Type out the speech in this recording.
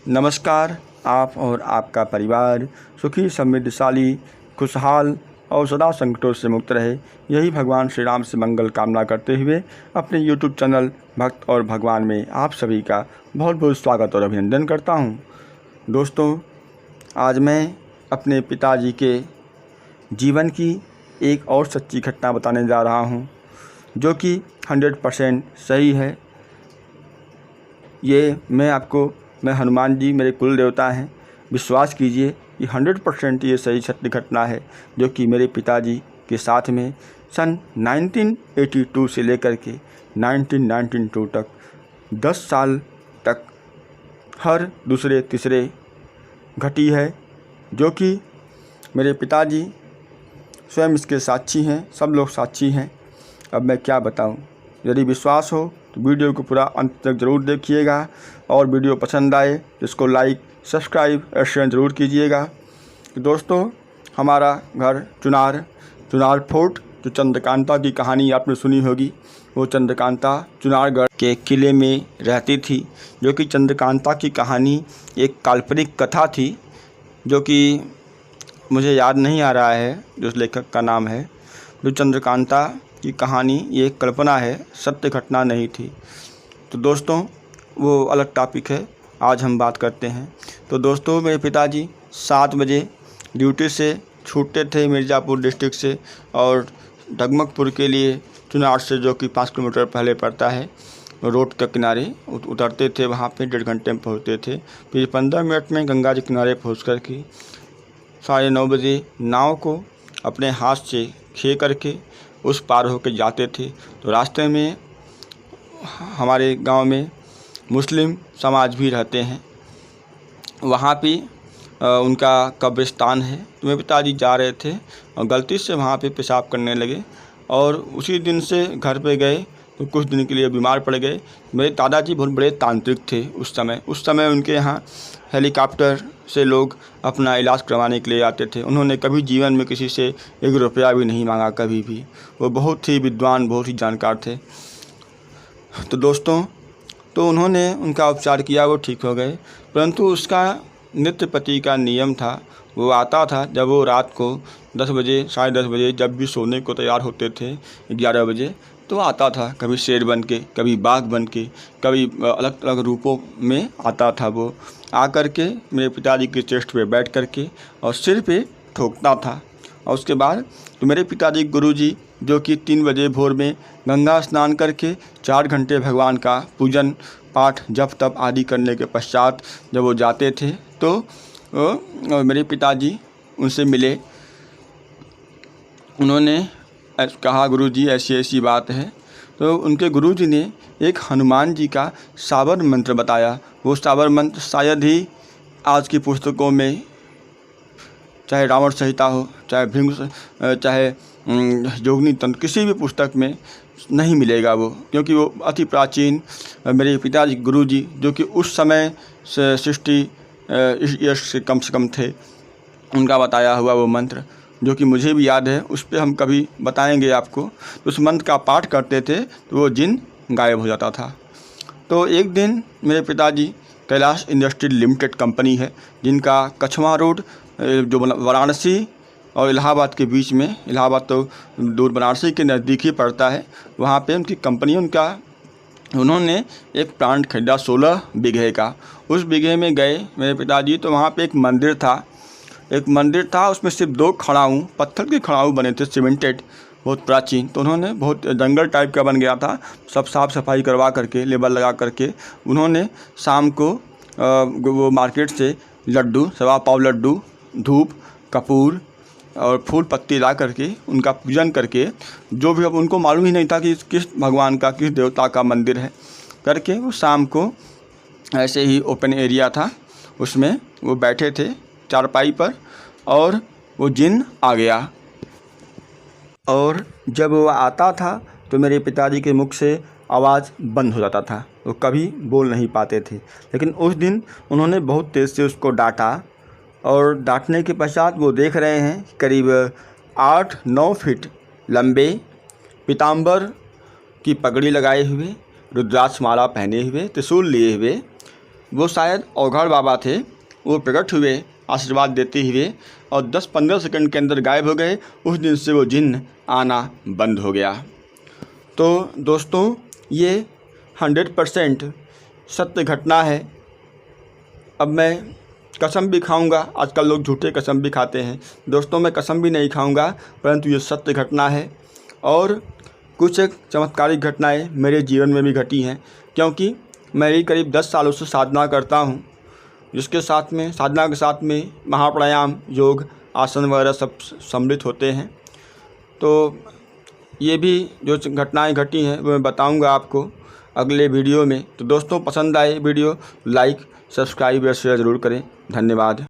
नमस्कार। आप और आपका परिवार सुखी, समृद्धशाली, खुशहाल और सदा संकटों से मुक्त रहे, यही भगवान श्री राम से मंगल कामना करते हुए अपने YouTube चैनल भक्त और भगवान में आप सभी का बहुत बहुत स्वागत और अभिनंदन करता हूं। दोस्तों, आज मैं अपने पिताजी के जीवन की एक और सच्ची घटना बताने जा रहा हूं, जो कि 100% सही है। ये मैं हनुमान जी मेरे कुल देवता हैं। विश्वास कीजिए, ये 100% ये सही सत्य घटना है, जो कि मेरे पिताजी के साथ में सन 1982 से लेकर के 1992 तक 10 साल तक हर दूसरे तीसरे घटी है, जो कि मेरे पिताजी स्वयं इसके साक्षी हैं। सब लोग साक्षी हैं। अब मैं क्या बताऊं। यदि विश्वास हो तो वीडियो को पूरा अंत तक ज़रूर देखिएगा, और वीडियो पसंद आए तो इसको लाइक, सब्सक्राइब और शेयर ज़रूर कीजिएगा। दोस्तों, हमारा घर चुनार फोर्ट, जो चंद्रकांता की कहानी आपने सुनी होगी, वो चंद्रकांता चुनारगढ़ के किले में रहती थी। जो कि चंद्रकांता की कहानी एक काल्पनिक कथा थी, जो कि मुझे याद नहीं आ रहा है जो उस लेखक का नाम है। जो चंद्रकांता की कहानी ये कल्पना है, सत्य घटना नहीं थी। तो दोस्तों, वो अलग टॉपिक है, आज हम बात करते हैं। तो दोस्तों, मेरे पिताजी 7 बजे ड्यूटी से छूटते थे मिर्ज़ापुर डिस्ट्रिक्ट से, और डगमगपुर के लिए चुनार से, जो कि 5 किलोमीटर पहले पड़ता है, रोड के किनारे उतरते थे। वहाँ पे 1.5 घंटे में पहुँचते थे। फिर 15 मिनट में गंगा जी किनारे पहुँच कर के 9:30 बजे नाव को अपने हाथ से खे करके उस पार होकर जाते थे। तो रास्ते में हमारे गांव में मुस्लिम समाज भी रहते हैं, वहाँ पे उनका कब्रिस्तान है। तो मेरे पिताजी जा रहे थे और गलती से वहाँ पे पेशाब करने लगे, और उसी दिन से घर पे गए तो कुछ दिन के लिए बीमार पड़ गए। मेरे दादाजी बहुत बड़े तांत्रिक थे उस समय उनके यहाँ हेलीकॉप्टर से लोग अपना इलाज करवाने के लिए आते थे। उन्होंने कभी जीवन में किसी से 1 रुपया भी नहीं मांगा, कभी भी। वो बहुत ही विद्वान, बहुत ही जानकार थे। तो दोस्तों, तो उन्होंने उनका उपचार किया, वो ठीक हो गए। परंतु उसका नित्य पति का नियम था, वो आता था जब वो रात को 10 बजे, 10:30 बजे, जब भी सोने को तैयार होते थे 11 बजे, तो आता था। कभी शेर बन के, कभी बाघ बन के, कभी अलग अलग रूपों में आता था। वो आकर के मेरे पिताजी के चेस्ट पे बैठ कर के और सिर पे ठोकता था। और उसके बाद तो मेरे पिताजी गुरुजी, जो कि 3 बजे भोर में गंगा स्नान करके 4 घंटे भगवान का पूजन पाठ जप तप आदि करने के पश्चात जब वो जाते थे, तो मेरे पिताजी उनसे मिले। उन्होंने कहा, गुरुजी ऐसी ऐसी बात है। तो उनके गुरुजी ने एक हनुमान जी का साबर मंत्र बताया। वो साबर मंत्र शायद ही आज की पुस्तकों में, चाहे रावण संहिता हो, चाहे योगिनी तंत्र, किसी भी पुस्तक में नहीं मिलेगा वो, क्योंकि वो अति प्राचीन मेरे पिताजी गुरुजी, जो कि उस समय 60 ईयर्स से कम थे, उनका बताया हुआ वो मंत्र, जो कि मुझे भी याद है। उस पर हम कभी बताएंगे आपको। तो उस मंत्र का पाठ करते थे तो वो जिन गायब हो जाता था। तो एक दिन मेरे पिताजी, कैलाश इंडस्ट्री लिमिटेड कंपनी है, जिनका कछवा रोड, जो वाराणसी और इलाहाबाद के बीच में, इलाहाबाद तो दूर बनारसी के नज़दीक ही पड़ता है, वहाँ पे उनकी कंपनी, उन्होंने एक प्लांट खरीदा 16 बीघे का। उस बीघे में गए मेरे पिताजी, तो वहाँ पे एक मंदिर था। उसमें सिर्फ 2 खड़ाऊ, पत्थर के खड़ाऊ बने थे, सीमेंटेड, बहुत प्राचीन। तो उन्होंने, बहुत जंगल टाइप का बन गया था, सब साफ़ सफाई करवा करके, लेबर लगा करके, उन्होंने शाम को वो मार्केट से लड्डू, 1.25 पाव लड्डू, धूप, कपूर और फूल पत्ती ला करके उनका पूजन करके, जो भी, अब उनको मालूम ही नहीं था कि किस भगवान का, किस देवता का मंदिर है, करके वो शाम को ऐसे ही ओपन एरिया था, उसमें वो बैठे थे चारपाई पर, और वो जिन आ गया। और जब वो आता था तो मेरे पिताजी के मुख से आवाज़ बंद हो जाता था, वो कभी बोल नहीं पाते थे। लेकिन उस दिन उन्होंने बहुत तेज़ से उसको डांटा, और डांटने के पश्चात वो देख रहे हैं करीब 8-9 फीट लंबे, पीताम्बर की पगड़ी लगाए हुए, रुद्राक्ष माला पहने हुए, त्रिशूल लिए हुए, वो शायद औघड़ बाबा थे। वो प्रकट हुए आशीर्वाद देते हुए और 10-15 सेकंड के अंदर गायब हो गए। उस दिन से वो जिन्न आना बंद हो गया। तो दोस्तों, ये 100% सत्य घटना है। अब मैं कसम भी खाऊंगा, आजकल लोग झूठे कसम भी खाते हैं। दोस्तों, मैं कसम भी नहीं खाऊंगा, परंतु ये सत्य घटना है। और कुछ एक चमत्कारिक घटनाएं मेरे जीवन में भी घटी हैं, क्योंकि मैं भी करीब 10 सालों से साधना करता हूं, जिसके साथ में साधना के साथ में महाप्राणायाम, योग, आसन वगैरह सब सम्मिलित होते हैं। तो ये भी जो घटनाएं घटी हैं वो मैं बताऊंगा आपको अगले वीडियो में। तो दोस्तों, पसंद आए वीडियो लाइक, सब्सक्राइब या शेयर ज़रूर करें। धन्यवाद।